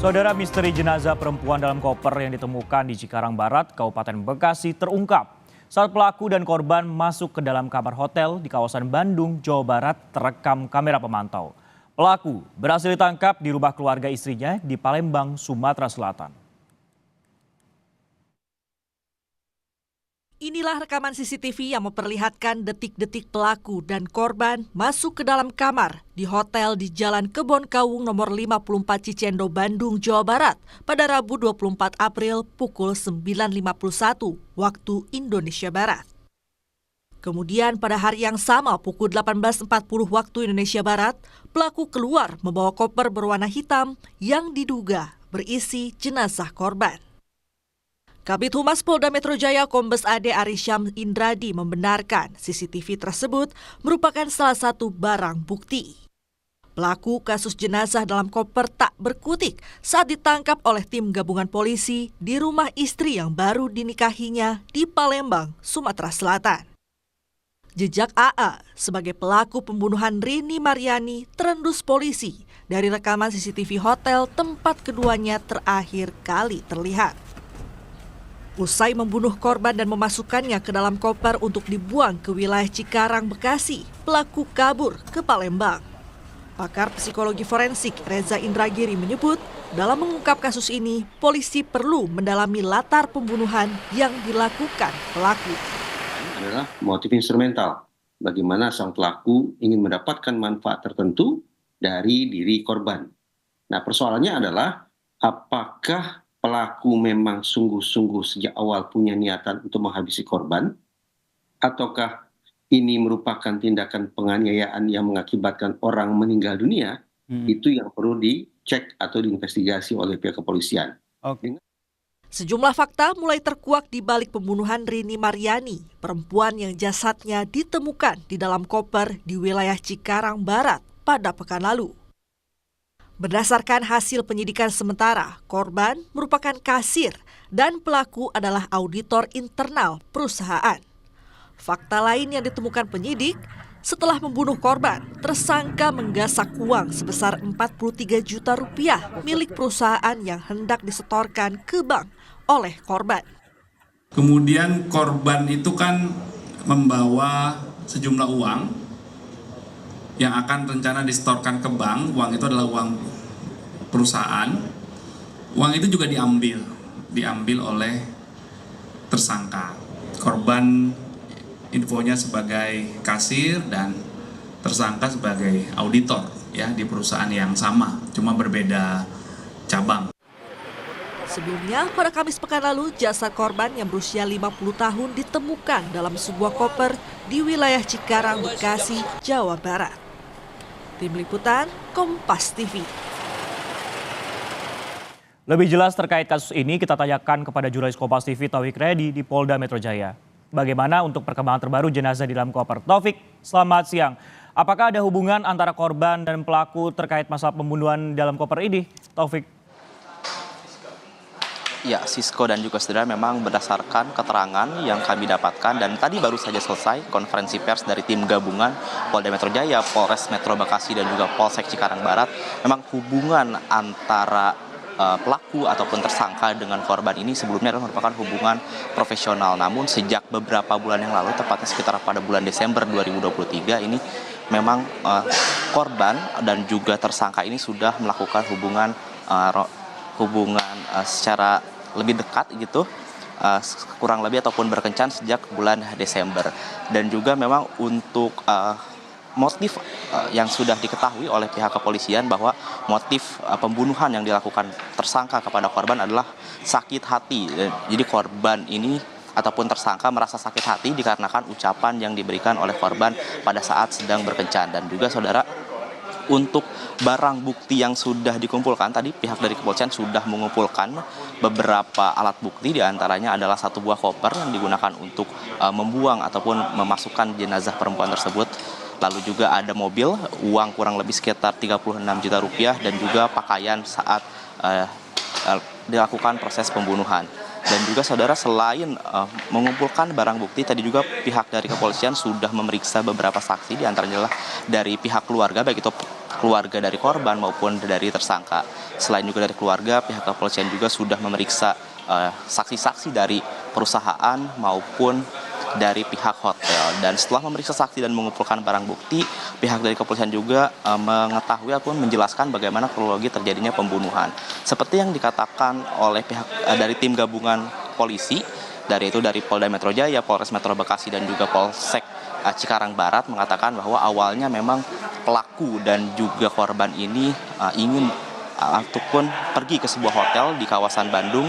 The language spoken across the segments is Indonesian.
Saudara, misteri jenazah perempuan dalam koper yang ditemukan di Cikarang Barat, Kabupaten Bekasi terungkap. Saat pelaku dan korban masuk ke dalam kamar hotel di kawasan Bandung, Jawa Barat terekam kamera pemantau. Pelaku berhasil ditangkap di rumah keluarga istrinya di Palembang, Sumatera Selatan. Inilah rekaman CCTV yang memperlihatkan detik-detik pelaku dan korban masuk ke dalam kamar di hotel di Jalan Kebon Kawung nomor 54 Cicendo, Bandung, Jawa Barat pada Rabu 24 April pukul 9.51 waktu Indonesia Barat. Kemudian pada hari yang sama pukul 18.40 waktu Indonesia Barat, pelaku keluar membawa koper berwarna hitam yang diduga berisi jenazah korban. Kabid Humas Polda Metro Jaya Kombes Ade Arisyam Indradi membenarkan CCTV tersebut merupakan salah satu barang bukti. Pelaku kasus jenazah dalam koper tak berkutik saat ditangkap oleh tim gabungan polisi di rumah istri yang baru dinikahinya di Palembang, Sumatera Selatan. Jejak AA sebagai pelaku pembunuhan Rini Mariani terendus polisi dari rekaman CCTV hotel tempat keduanya terakhir kali terlihat. Usai membunuh korban dan memasukkannya ke dalam koper untuk dibuang ke wilayah Cikarang, Bekasi, pelaku kabur ke Palembang. Pakar psikologi forensik Reza Indragiri menyebut, dalam mengungkap kasus ini, polisi perlu mendalami latar pembunuhan yang dilakukan pelaku. Ini adalah motif instrumental, bagaimana sang pelaku ingin mendapatkan manfaat tertentu dari diri korban. Nah, persoalannya adalah apakah pelaku memang sungguh-sungguh sejak awal punya niatan untuk menghabisi korban, ataukah ini merupakan tindakan penganiayaan yang mengakibatkan orang meninggal dunia, itu yang perlu dicek atau diinvestigasi oleh pihak kepolisian. Sejumlah fakta mulai terkuak di balik pembunuhan Rini Mariani, perempuan yang jasadnya ditemukan di dalam koper di wilayah Cikarang Barat pada pekan lalu. Berdasarkan hasil penyidikan sementara, korban merupakan kasir dan pelaku adalah auditor internal perusahaan. Fakta lain yang ditemukan penyidik, setelah membunuh korban, tersangka menggasak uang sebesar 43 juta rupiah milik perusahaan yang hendak disetorkan ke bank oleh korban. Kemudian korban itu kan membawa sejumlah uang yang akan rencana disetorkan ke bank. Uang itu adalah uang perusahaan. Uang itu juga diambil oleh tersangka. Korban infonya sebagai kasir dan tersangka sebagai auditor ya di perusahaan yang sama, cuma berbeda cabang. Sebelumnya, pada Kamis pekan lalu, jasad korban yang berusia 50 tahun ditemukan dalam sebuah koper di wilayah Cikarang, Bekasi, Jawa Barat. Tim Liputan, Kompas TV. Lebih jelas terkait kasus ini kita tanyakan kepada jurnalis Kompas TV Taufik Redi di Polda Metro Jaya. Bagaimana untuk perkembangan terbaru jenazah di dalam koper? Taufik, selamat siang. Apakah ada hubungan antara korban dan pelaku terkait masalah pembunuhan dalam koper ini, Taufik? Ya, Sisko dan juga saudara, memang berdasarkan keterangan yang kami dapatkan dan tadi baru saja selesai konferensi pers dari tim gabungan Polda Metro Jaya, Polres Metro Bekasi dan juga Polsek Cikarang Barat, memang hubungan antara pelaku ataupun tersangka dengan korban ini sebelumnya adalah merupakan hubungan profesional. Namun sejak beberapa bulan yang lalu, tepatnya sekitar pada bulan Desember 2023 ini, memang korban dan juga tersangka ini sudah melakukan hubungan secara lebih dekat gitu, kurang lebih ataupun berkencan sejak bulan Desember. Dan juga memang untuk motif yang sudah diketahui oleh pihak kepolisian bahwa motif pembunuhan yang dilakukan tersangka kepada korban adalah sakit hati. Jadi korban ini ataupun tersangka merasa sakit hati dikarenakan ucapan yang diberikan oleh korban pada saat sedang berkencan. Dan juga saudara, untuk barang bukti yang sudah dikumpulkan, tadi pihak dari kepolisian sudah mengumpulkan beberapa alat bukti, diantaranya adalah satu buah koper yang digunakan untuk membuang ataupun memasukkan jenazah perempuan tersebut. Lalu juga ada mobil, uang kurang lebih sekitar 36 juta rupiah, dan juga pakaian saat dilakukan proses pembunuhan. Dan juga saudara, selain mengumpulkan barang bukti, tadi juga pihak dari kepolisian sudah memeriksa beberapa saksi, diantaranya adalah dari pihak keluarga, baik itu keluarga dari korban maupun dari tersangka. Selain juga dari keluarga, pihak kepolisian juga sudah memeriksa saksi-saksi dari perusahaan maupun dari pihak hotel. Dan setelah memeriksa saksi dan mengumpulkan barang bukti, pihak dari kepolisian juga mengetahui ataupun menjelaskan bagaimana kronologi terjadinya pembunuhan. Seperti yang dikatakan oleh pihak dari tim gabungan polisi, dari Polda Metro Jaya, Polres Metro Bekasi, dan juga Polsek Cikarang Barat mengatakan bahwa awalnya memang pelaku dan juga korban ini ingin ataupun pergi ke sebuah hotel di kawasan Bandung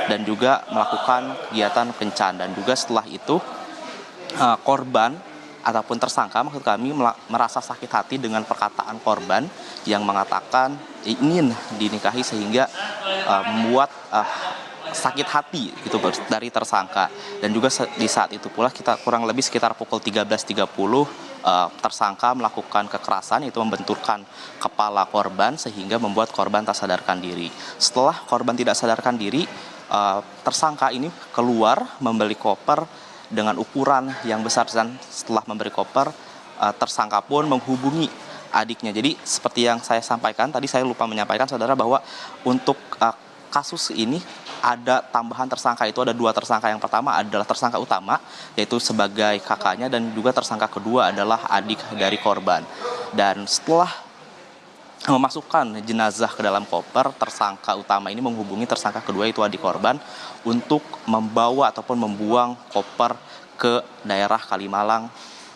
dan juga melakukan kegiatan kencan. Dan juga setelah itu korban ataupun tersangka maksud kami merasa sakit hati dengan perkataan korban yang mengatakan ingin dinikahi sehingga membuat sakit hati gitu dari tersangka. Dan juga di saat itu pula kita kurang lebih sekitar pukul 13.30 tersangka melakukan kekerasan, yaitu membenturkan kepala korban sehingga membuat korban tak sadarkan diri. Setelah korban tidak sadarkan diri, tersangka ini keluar membeli koper dengan ukuran yang besar, dan setelah memberi koper, tersangka pun menghubungi adiknya. Jadi seperti yang saya sampaikan tadi, saya lupa menyampaikan saudara bahwa untuk kasus ini ada tambahan tersangka, itu ada 2 tersangka. Yang pertama adalah tersangka utama, yaitu sebagai kakaknya, dan juga tersangka kedua adalah adik dari korban. Dan setelah memasukkan jenazah ke dalam koper, tersangka utama ini menghubungi tersangka kedua, yaitu adik korban, untuk membawa ataupun membuang koper ke daerah Kalimalang,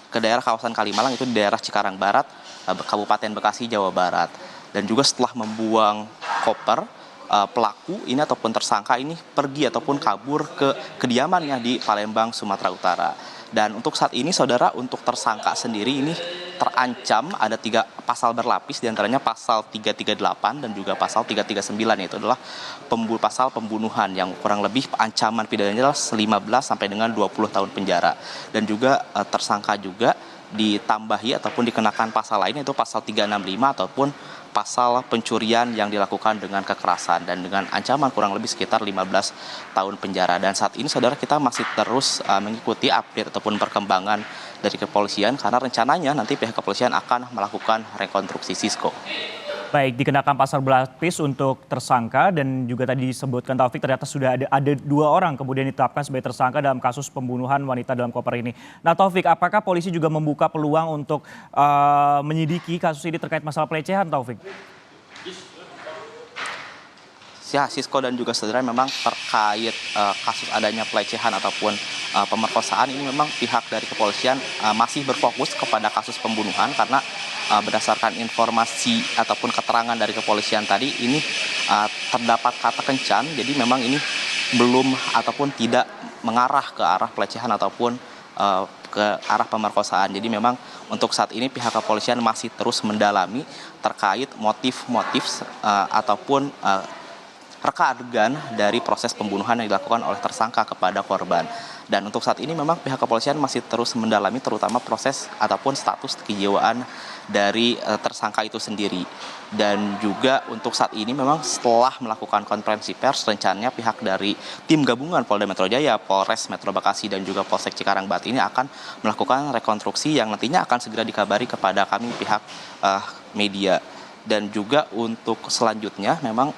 ke daerah kawasan Kalimalang, itu di daerah Cikarang Barat, Kabupaten Bekasi, Jawa Barat. Dan juga setelah membuang koper, pelaku ini ataupun tersangka ini pergi ataupun kabur ke kediamannya di Palembang, Sumatera Utara. Dan untuk saat ini saudara, untuk tersangka sendiri ini terancam ada 3 pasal berlapis, diantaranya pasal 338 dan juga pasal 339, yaitu adalah pasal pembunuhan yang kurang lebih ancaman pidananya adalah 15 sampai dengan 20 tahun penjara. Dan juga tersangka juga ditambahi ataupun dikenakan pasal lain, yaitu pasal 365 ataupun pasal pencurian yang dilakukan dengan kekerasan dan dengan ancaman kurang lebih sekitar 15 tahun penjara. Dan saat ini saudara, kita masih terus mengikuti update ataupun perkembangan dari kepolisian, karena rencananya nanti pihak kepolisian akan melakukan rekonstruksi Sisko. Baik, dikenakan pasal berlapis untuk tersangka, dan juga tadi disebutkan Taufik ternyata sudah ada 2 orang kemudian ditetapkan sebagai tersangka dalam kasus pembunuhan wanita dalam koper ini. Nah Taufik, apakah polisi juga membuka peluang untuk menyidiki kasus ini terkait masalah pelecehan, Taufik? Ya, Sisko dan juga saudara, memang terkait kasus adanya pelecehan ataupun pemerkosaan ini memang pihak dari kepolisian masih berfokus kepada kasus pembunuhan, karena berdasarkan informasi ataupun keterangan dari kepolisian tadi ini terdapat kata kencan, jadi memang ini belum ataupun tidak mengarah ke arah pelecehan ataupun ke arah pemerkosaan. Jadi memang untuk saat ini pihak kepolisian masih terus mendalami terkait motif-motif ataupun reka adegan dari proses pembunuhan yang dilakukan oleh tersangka kepada korban. Dan untuk saat ini memang pihak kepolisian masih terus mendalami terutama proses ataupun status kejiwaan dari tersangka itu sendiri. Dan juga untuk saat ini memang setelah melakukan konferensi pers, rencananya pihak dari tim gabungan Polda Metro Jaya, Polres Metro Bekasi, dan juga Polsek Cikarang Barat ini akan melakukan rekonstruksi yang nantinya akan segera dikabari kepada kami pihak media. Dan juga untuk selanjutnya memang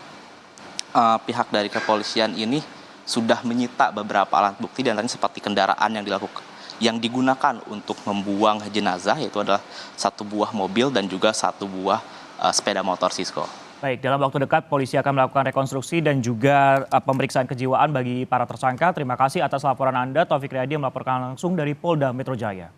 pihak dari kepolisian ini sudah menyita beberapa alat bukti, dan tadi seperti kendaraan yang digunakan untuk membuang jenazah, yaitu adalah 1 buah mobil dan juga 1 buah sepeda motor, Sisko. Baik, dalam waktu dekat polisi akan melakukan rekonstruksi dan juga pemeriksaan kejiwaan bagi para tersangka. Terima kasih atas laporan Anda, Taufik Riyadi, melaporkan langsung dari Polda Metro Jaya.